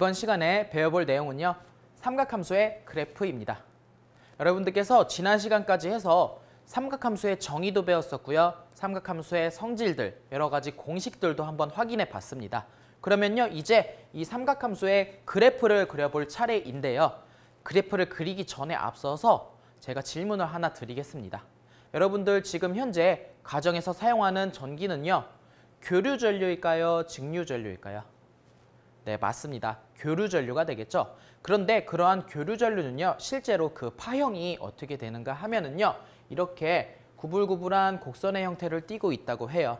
이번 시간에 배워볼 내용은요. 삼각함수의 그래프입니다. 여러분들께서 지난 시간까지 해서 삼각함수의 정의도 배웠었고요. 삼각함수의 성질들, 여러 가지 공식들도 한번 확인해 봤습니다. 그러면요. 이제 이 삼각함수의 그래프를 그려볼 차례인데요. 그래프를 그리기 전에 앞서서 제가 질문을 하나 드리겠습니다. 여러분들 지금 현재 가정에서 사용하는 전기는요. 교류전류일까요? 직류전류일까요? 네, 맞습니다. 교류전류가 되겠죠. 그런데 그러한 교류전류는요. 실제로 그 파형이 어떻게 되는가 하면은요. 이렇게 구불구불한 곡선의 형태를 띠고 있다고 해요.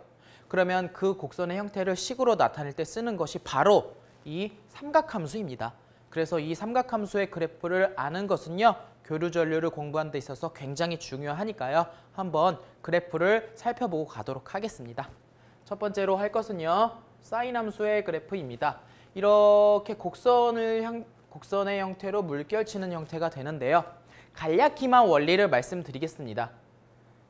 그러면 그 곡선의 형태를 식으로 나타낼 때 쓰는 것이 바로 이 삼각함수입니다. 그래서 이 삼각함수의 그래프를 아는 것은요. 교류전류를 공부하는 데 있어서 굉장히 중요하니까요. 한번 그래프를 살펴보고 가도록 하겠습니다. 첫 번째로 할 것은요. 사인함수의 그래프입니다. 이렇게 곡선의 형태로 물결치는 형태가 되는데요. 간략히만 원리를 말씀드리겠습니다.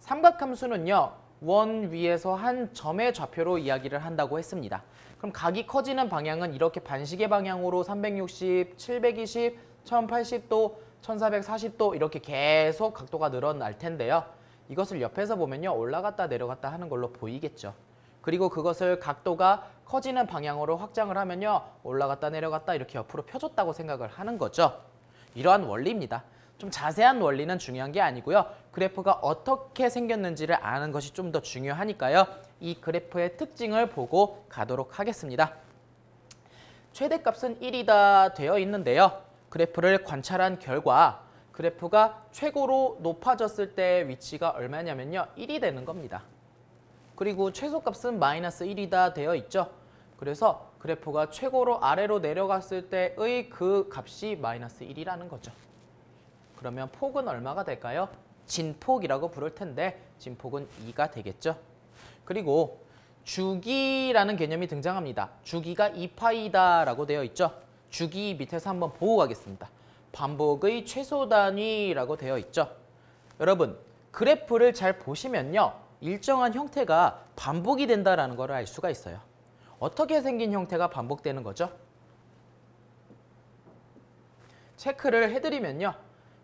삼각함수는요. 원 위에서 한 점의 좌표로 이야기를 한다고 했습니다. 그럼 각이 커지는 방향은 이렇게 반시계 방향으로 360, 720, 1080도, 1440도 이렇게 계속 각도가 늘어날 텐데요. 이것을 옆에서 보면요. 올라갔다 내려갔다 하는 걸로 보이겠죠. 그리고 그것을 각도가 커지는 방향으로 확장을 하면요. 올라갔다 내려갔다 이렇게 옆으로 펴줬다고 생각을 하는 거죠. 이러한 원리입니다. 좀 자세한 원리는 중요한 게 아니고요. 그래프가 어떻게 생겼는지를 아는 것이 좀 더 중요하니까요. 이 그래프의 특징을 보고 가도록 하겠습니다. 최대값은 1이다 되어 있는데요. 그래프를 관찰한 결과 그래프가 최고로 높아졌을 때 위치가 얼마냐면요. 1이 되는 겁니다. 그리고 최소값은 마이너스 1이다 되어 있죠. 그래서 그래프가 최고로 아래로 내려갔을 때의 그 값이 마이너스 1이라는 거죠. 그러면 폭은 얼마가 될까요? 진폭이라고 부를 텐데 진폭은 2가 되겠죠. 그리고 주기라는 개념이 등장합니다. 주기가 2파이다라고 되어 있죠. 주기 밑에서 한번 보고 가겠습니다. 반복의 최소 단위라고 되어 있죠. 여러분 그래프를 잘 보시면요. 일정한 형태가 반복이 된다는 걸 알 수가 있어요. 어떻게 생긴 형태가 반복되는 거죠? 체크를 해드리면요.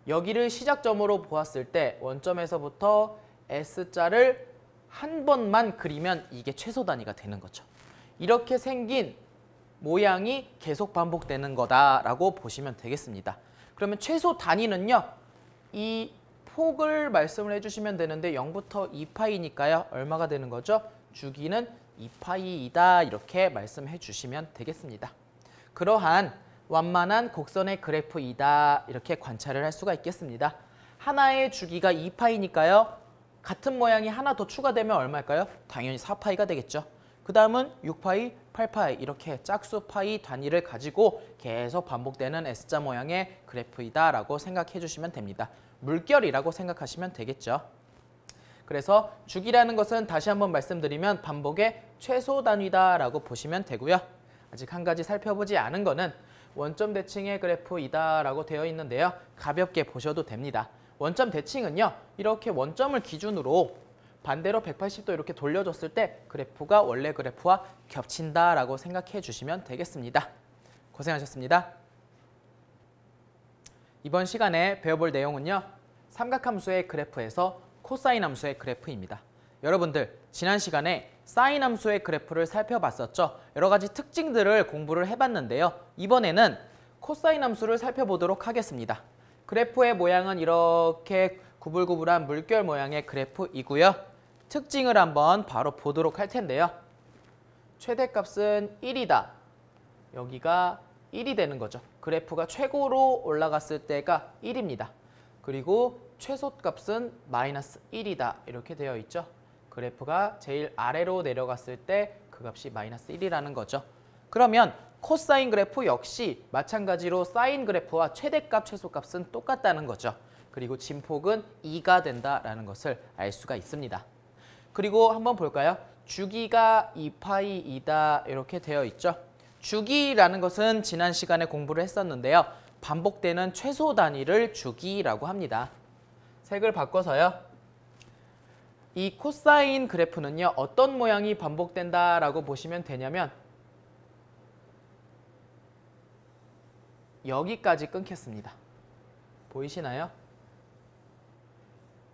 여기를 시작점으로 보았을 때 원점에서부터 S자를 한 번만 그리면 이게 최소 단위가 되는 거죠. 이렇게 생긴 모양이 계속 반복되는 거다라고 보시면 되겠습니다. 그러면 최소 단위는요. 이 폭을 말씀을 해주시면 되는데 0부터 2파이니까요. 얼마가 되는 거죠? 주기는 2파이이다 이렇게 말씀해 주시면 되겠습니다. 그러한 완만한 곡선의 그래프이다 이렇게 관찰을 할 수가 있겠습니다. 하나의 주기가 2파이니까요. 같은 모양이 하나 더 추가되면 얼마일까요? 당연히 4파이가 되겠죠. 그 다음은 6파이, 8파이 이렇게 짝수 파이 단위를 가지고 계속 반복되는 S자 모양의 그래프이다 라고 생각해 주시면 됩니다. 물결이라고 생각하시면 되겠죠. 그래서 주기라는 것은 다시 한번 말씀드리면 반복의 최소 단위다 라고 보시면 되고요. 아직 한 가지 살펴보지 않은 거는 원점 대칭의 그래프이다 라고 되어 있는데요. 가볍게 보셔도 됩니다. 원점 대칭은요. 이렇게 원점을 기준으로 반대로 180도 이렇게 돌려줬을 때 그래프가 원래 그래프와 겹친다 라고 생각해 주시면 되겠습니다. 고생하셨습니다. 이번 시간에 배워볼 내용은요. 삼각함수의 그래프에서 코사인 함수의 그래프입니다. 여러분들 지난 시간에 사인 함수의 그래프를 살펴봤었죠. 여러 가지 특징들을 공부를 해봤는데요. 이번에는 코사인 함수를 살펴보도록 하겠습니다. 그래프의 모양은 이렇게 구불구불한 물결 모양의 그래프이고요. 특징을 한번 바로 보도록 할 텐데요. 최대값은 1이다. 여기가 1이 되는 거죠. 그래프가 최고로 올라갔을 때가 1입니다. 그리고 최소값은 마이너스 1이다. 이렇게 되어 있죠. 그래프가 제일 아래로 내려갔을 때 그 값이 마이너스 1이라는 거죠. 그러면 코사인 그래프 역시 마찬가지로 사인 그래프와 최대값, 최소값은 똑같다는 거죠. 그리고 진폭은 2가 된다라는 것을 알 수가 있습니다. 그리고 한번 볼까요? 주기가 2파이이다 이렇게 되어 있죠. 주기라는 것은 지난 시간에 공부를 했었는데요. 반복되는 최소 단위를 주기라고 합니다. 색을 바꿔서요. 이 코사인 그래프는요. 어떤 모양이 반복된다라고 보시면 되냐면 여기까지 끊겼습니다. 보이시나요?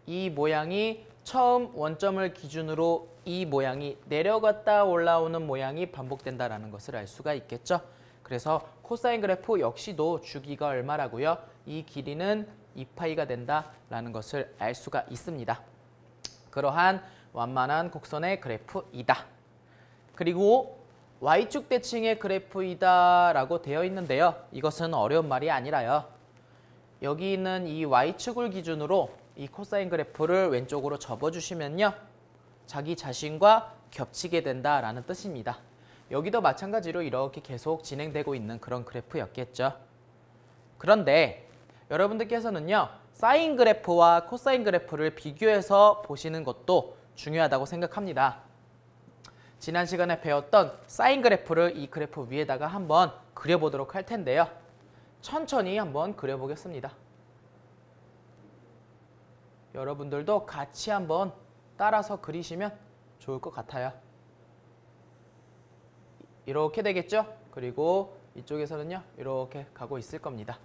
이 모양이 처음 원점을 기준으로 이 모양이 내려갔다 올라오는 모양이 반복된다라는 것을 알 수가 있겠죠. 그래서 코사인 그래프 역시도 주기가 얼마라고요? 이 길이는 2파이가 된다라는 것을 알 수가 있습니다. 그러한 완만한 곡선의 그래프이다. 그리고 Y축 대칭의 그래프이다 라고 되어 있는데요. 이것은 어려운 말이 아니라요. 여기 있는 이 Y축을 기준으로 이 코사인 그래프를 왼쪽으로 접어주시면요. 자기 자신과 겹치게 된다라는 뜻입니다. 여기도 마찬가지로 이렇게 계속 진행되고 있는 그런 그래프였겠죠. 그런데 여러분들께서는요. 사인 그래프와 코사인 그래프를 비교해서 보시는 것도 중요하다고 생각합니다. 지난 시간에 배웠던 사인 그래프를 이 그래프 위에다가 한번 그려보도록 할 텐데요. 천천히 한번 그려보겠습니다. 여러분들도 같이 한번 따라서 그리시면 좋을 것 같아요. 이렇게 되겠죠? 그리고 이쪽에서는요. 이렇게 가고 있을 겁니다.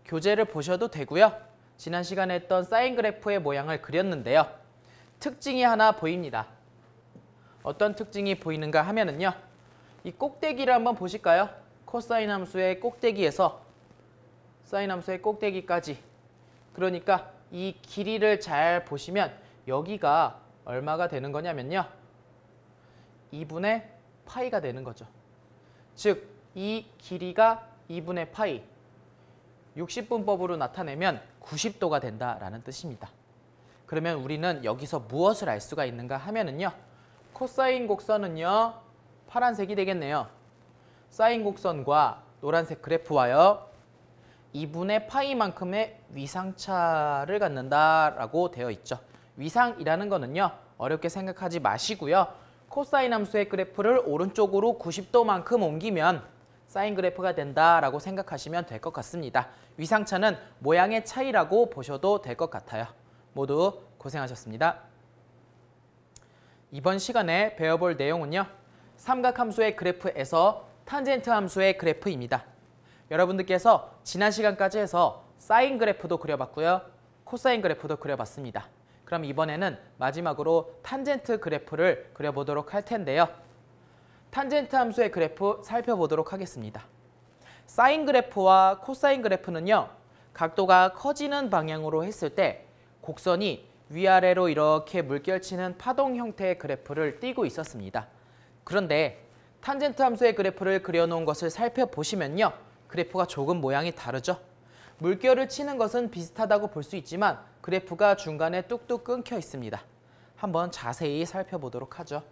교재를 보셔도 되고요. 지난 시간에 했던 사인 그래프의 모양을 그렸는데요. 특징이 하나 보입니다. 어떤 특징이 보이는가 하면은요. 이 꼭대기를 한번 보실까요? 코사인 함수의 꼭대기에서 사인 함수의 꼭대기까지. 그러니까 이 길이를 잘 보시면 여기가 얼마가 되는 거냐면요. 2분의 파이가 되는 거죠. 즉, 이 길이가 2분의 파이. 60분법으로 나타내면 90도가 된다라는 뜻입니다. 그러면 우리는 여기서 무엇을 알 수가 있는가 하면은요. 코사인 곡선은요. 파란색이 되겠네요. 사인 곡선과 노란색 그래프와요. 2분의 파이만큼의 위상차를 갖는다라고 되어 있죠. 위상이라는 거는요. 어렵게 생각하지 마시고요. 코사인 함수의 그래프를 오른쪽으로 90도만큼 옮기면 사인 그래프가 된다라고 생각하시면 될 것 같습니다. 위상차는 모양의 차이라고 보셔도 될 것 같아요. 모두 고생하셨습니다. 이번 시간에 배워볼 내용은요. 삼각함수의 그래프에서 탄젠트 함수의 그래프입니다. 여러분들께서 지난 시간까지 해서 사인 그래프도 그려봤고요. 코사인 그래프도 그려봤습니다. 그럼 이번에는 마지막으로 탄젠트 그래프를 그려보도록 할 텐데요. 탄젠트 함수의 그래프 살펴보도록 하겠습니다. 사인 그래프와 코사인 그래프는요. 각도가 커지는 방향으로 했을 때 곡선이 위아래로 이렇게 물결치는 파동 형태의 그래프를 띄고 있었습니다. 그런데 탄젠트 함수의 그래프를 그려놓은 것을 살펴보시면요. 그래프가 조금 모양이 다르죠. 물결을 치는 것은 비슷하다고 볼 수 있지만 그래프가 중간에 뚝뚝 끊겨 있습니다. 한번 자세히 살펴보도록 하죠.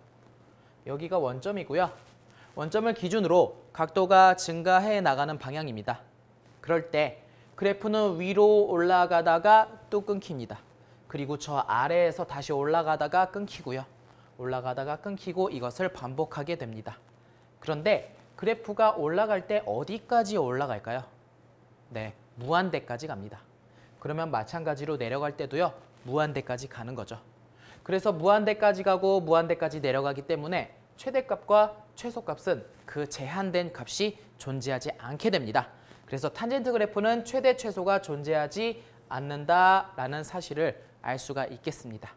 여기가 원점이고요. 원점을 기준으로 각도가 증가해 나가는 방향입니다. 그럴 때 그래프는 위로 올라가다가 또 끊깁니다. 그리고 저 아래에서 다시 올라가다가 끊기고요. 올라가다가 끊기고 이것을 반복하게 됩니다. 그런데 그래프가 올라갈 때 어디까지 올라갈까요? 네, 무한대까지 갑니다. 그러면 마찬가지로 내려갈 때도요. 무한대까지 가는 거죠. 그래서 무한대까지 가고 무한대까지 내려가기 때문에 최대값과 최소값은 그 제한된 값이 존재하지 않게 됩니다. 그래서 탄젠트 그래프는 최대 최소가 존재하지 않는다라는 사실을 알 수가 있겠습니다.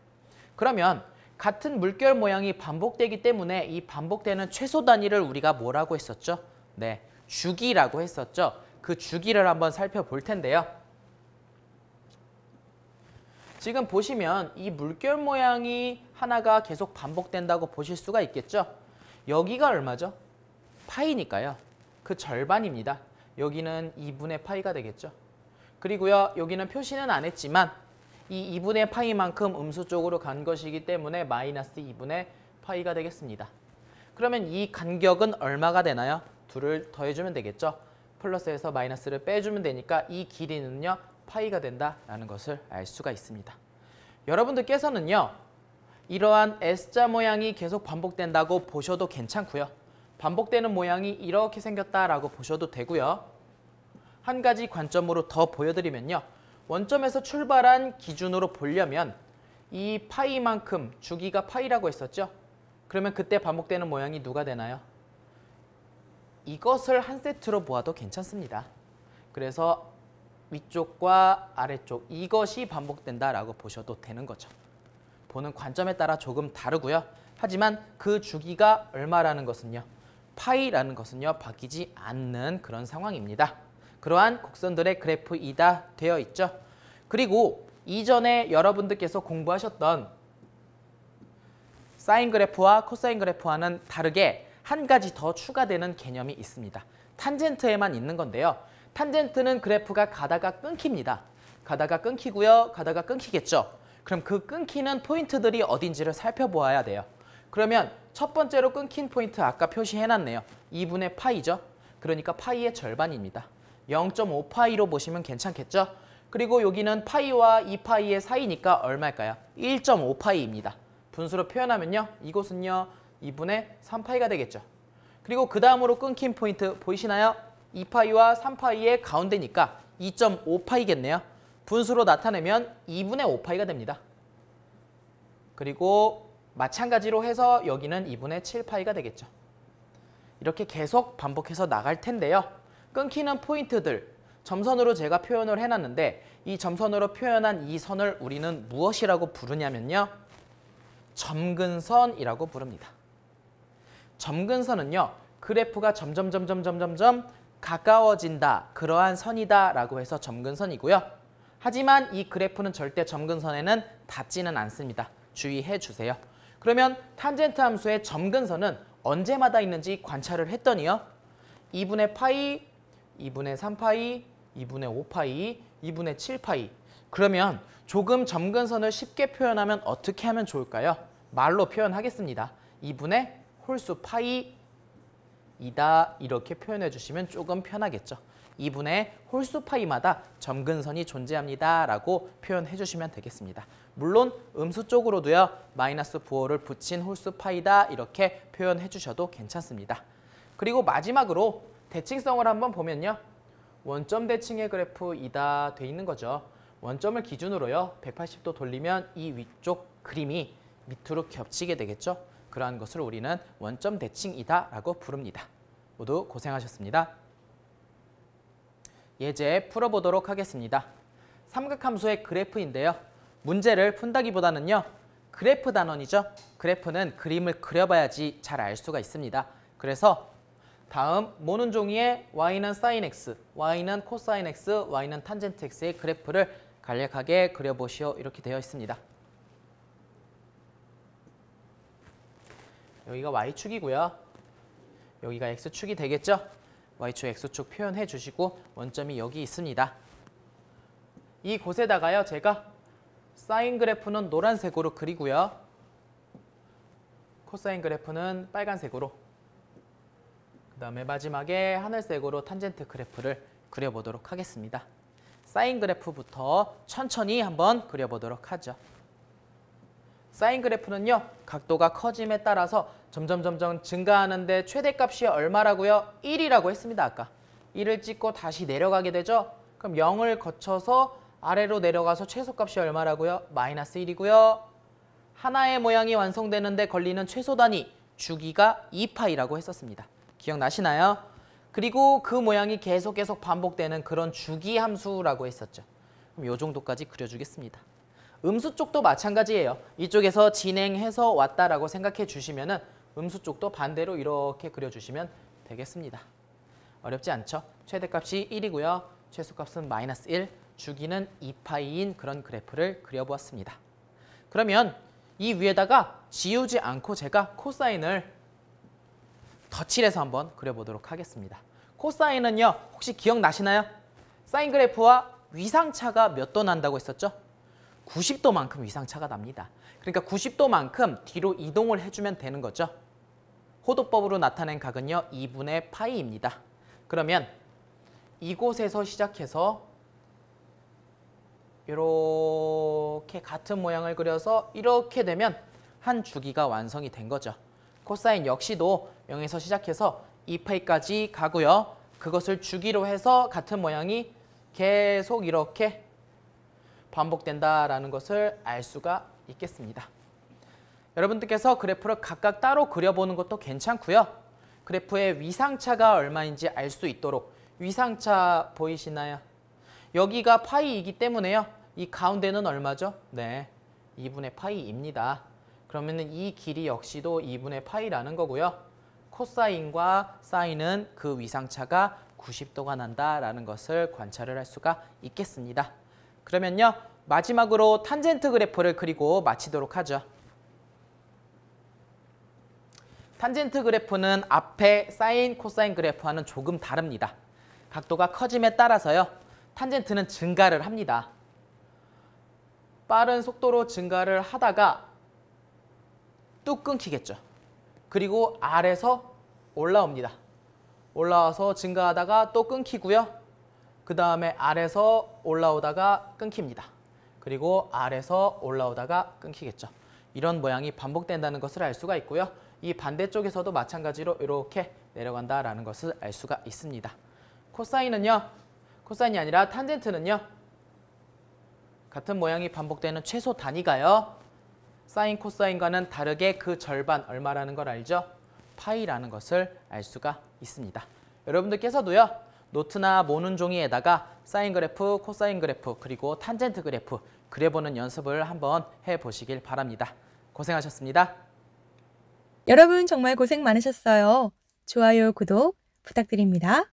그러면 같은 물결 모양이 반복되기 때문에 이 반복되는 최소 단위를 우리가 뭐라고 했었죠? 네, 주기라고 했었죠. 그 주기를 한번 살펴볼 텐데요. 지금 보시면 이 물결 모양이 하나가 계속 반복된다고 보실 수가 있겠죠. 여기가 얼마죠? 파이니까요. 그 절반입니다. 여기는 2분의 파이가 되겠죠. 그리고요. 여기는 표시는 안 했지만 이 2분의 파이만큼 음수 쪽으로 간 것이기 때문에 마이너스 2분의 파이가 되겠습니다. 그러면 이 간격은 얼마가 되나요? 둘을 더해주면 되겠죠. 플러스에서 마이너스를 빼주면 되니까 이 길이는요. 파이가 된다라는 것을 알 수가 있습니다. 여러분들께서는요. 이러한 S자 모양이 계속 반복된다고 보셔도 괜찮고요. 반복되는 모양이 이렇게 생겼다라고 보셔도 되고요. 한 가지 관점으로 더 보여드리면요. 원점에서 출발한 기준으로 보려면 이 파이만큼 주기가 파이라고 했었죠. 그러면 그때 반복되는 모양이 누가 되나요? 이것을 한 세트로 보아도 괜찮습니다. 그래서 위쪽과 아래쪽 이것이 반복된다라고 보셔도 되는 거죠. 보는 관점에 따라 조금 다르고요. 하지만 그 주기가 얼마라는 것은요. 파이라는 것은요. 바뀌지 않는 그런 상황입니다. 그러한 곡선들의 그래프이다 되어 있죠. 그리고 이전에 여러분들께서 공부하셨던 사인 그래프와 코사인 그래프와는 다르게 한 가지 더 추가되는 개념이 있습니다. 탄젠트에만 있는 건데요. 탄젠트는 그래프가 가다가 끊깁니다. 가다가 끊기고요. 가다가 끊기겠죠. 그럼 그 끊기는 포인트들이 어딘지를 살펴보아야 돼요. 그러면 첫 번째로 끊긴 포인트 아까 표시해놨네요. 2분의 파이죠. 그러니까 파이의 절반입니다. 0.5파이로 보시면 괜찮겠죠. 그리고 여기는 파이와 2파이의 사이니까 얼마일까요? 1.5파이입니다. 분수로 표현하면요. 이곳은요. 2분의 3파이가 되겠죠. 그리고 그 다음으로 끊긴 포인트 보이시나요? 2파이와 3파이의 가운데니까 2.5파이겠네요. 분수로 나타내면 2분의 5파이가 됩니다. 그리고 마찬가지로 해서 여기는 2분의 7파이가 되겠죠. 이렇게 계속 반복해서 나갈 텐데요. 끊기는 포인트들, 점선으로 제가 표현을 해놨는데 이 점선으로 표현한 이 선을 우리는 무엇이라고 부르냐면요. 점근선이라고 부릅니다. 점근선은요. 그래프가 점점 가까워진다. 그러한 선이다 라고 해서 점근선이고요. 하지만 이 그래프는 절대 점근선에는 닿지는 않습니다. 주의해 주세요. 그러면 탄젠트 함수의 점근선은 언제마다 있는지 관찰을 했더니요. 2분의 파이, 2분의 3파이, 2분의 5파이, 2분의 7파이. 그러면 조금 점근선을 쉽게 표현하면 어떻게 하면 좋을까요? 말로 표현하겠습니다. 2분의 홀수 파이 이다 이렇게 표현해 주시면 조금 편하겠죠. 2분의 홀수 파이마다 점근선이 존재합니다 라고 표현해 주시면 되겠습니다. 물론 음수 쪽으로도요. 마이너스 부호를 붙인 홀수 파이다 이렇게 표현해 주셔도 괜찮습니다. 그리고 마지막으로 대칭성을 한번 보면요. 원점 대칭의 그래프이다 돼 있는 거죠. 원점을 기준으로요. 180도 돌리면 이 위쪽 그림이 밑으로 겹치게 되겠죠. 그러한 것을 우리는 원점 대칭이다 라고 부릅니다. 모두 고생하셨습니다. 예제 풀어보도록 하겠습니다. 삼각함수의 그래프인데요. 문제를 푼다기보다는요. 그래프 단원이죠. 그래프는 그림을 그려봐야지 잘 알 수가 있습니다. 그래서 다음 모는 종이에 y는 sin x, y는 코사인 x, y는 탄젠트 x의 그래프를 간략하게 그려보시오 이렇게 되어 있습니다. 여기가 y축이고요. 여기가 x축이 되겠죠. y축, x축 표현해 주시고 원점이 여기 있습니다. 이 곳에다가요. 제가 사인 그래프는 노란색으로 그리고요. 코사인 그래프는 빨간색으로 그 다음에 마지막에 하늘색으로 탄젠트 그래프를 그려보도록 하겠습니다. 사인 그래프부터 천천히 한번 그려보도록 하죠. 사인 그래프는요. 각도가 커짐에 따라서 점점 증가하는데 최대값이 얼마라고요? 1이라고 했습니다. 아까 1을 찍고 다시 내려가게 되죠. 그럼 0을 거쳐서 아래로 내려가서 최소값이 얼마라고요? 마이너스 1이고요. 하나의 모양이 완성되는데 걸리는 최소 단위 주기가 2파이라고 했었습니다. 기억나시나요? 그리고 그 모양이 계속 반복되는 그런 주기 함수라고 했었죠. 그럼 이 정도까지 그려주겠습니다. 음수 쪽도 마찬가지예요. 이쪽에서 진행해서 왔다라고 생각해 주시면은 음수 쪽도 반대로 이렇게 그려주시면 되겠습니다. 어렵지 않죠? 최대값이 1이고요. 최소값은 마이너스 1, 주기는 2파이인 그런 그래프를 그려보았습니다. 그러면 이 위에다가 지우지 않고 제가 코사인을 덧칠해서 한번 그려보도록 하겠습니다. 코사인은요. 혹시 기억나시나요? 사인 그래프와 위상차가 몇 도 난다고 했었죠? 90도만큼 위상차가 납니다. 그러니까 90도만큼 뒤로 이동을 해주면 되는 거죠. 호도법으로 나타낸 각은요. 2분의 파이입니다. 그러면 이곳에서 시작해서 이렇게 같은 모양을 그려서 이렇게 되면 한 주기가 완성이 된 거죠. 코사인 역시도 0에서 시작해서 2파이까지 가고요. 그것을 주기로 해서 같은 모양이 계속 이렇게 반복된다라는 것을 알 수가 있겠습니다. 여러분들께서 그래프를 각각 따로 그려보는 것도 괜찮고요. 그래프의 위상차가 얼마인지 알 수 있도록 위상차 보이시나요? 여기가 파이이기 때문에요. 이 가운데는 얼마죠? 네, 2분의 파이입니다. 그러면 이 길이 역시도 2분의 파이라는 거고요. 코사인과 사인은 그 위상차가 90도가 난다라는 것을 관찰을 할 수가 있겠습니다. 그러면요, 마지막으로 탄젠트 그래프를 그리고 마치도록 하죠. 탄젠트 그래프는 앞에 사인, 코사인 그래프와는 조금 다릅니다. 각도가 커짐에 따라서요, 탄젠트는 증가를 합니다. 빠른 속도로 증가를 하다가 뚝 끊기겠죠. 그리고 아래서 올라옵니다. 올라와서 증가하다가 또 끊기고요. 그 다음에 아래서 올라오다가 끊깁니다. 그리고 아래서 올라오다가 끊기겠죠. 이런 모양이 반복된다는 것을 알 수가 있고요. 이 반대쪽에서도 마찬가지로 이렇게 내려간다라는 것을 알 수가 있습니다. 코사인은요, 코사인이 아니라 탄젠트는요, 같은 모양이 반복되는 최소 단위가요, 사인, 코사인과는 다르게 그 절반 얼마라는 걸 알죠? 파이라는 것을 알 수가 있습니다. 여러분들께서도요, 노트나 모는 종이에다가 사인 그래프, 코사인 그래프, 그리고 탄젠트 그래프 그려보는 연습을 한번 해보시길 바랍니다. 고생하셨습니다. 여러분 정말 고생 많으셨어요. 좋아요, 구독 부탁드립니다.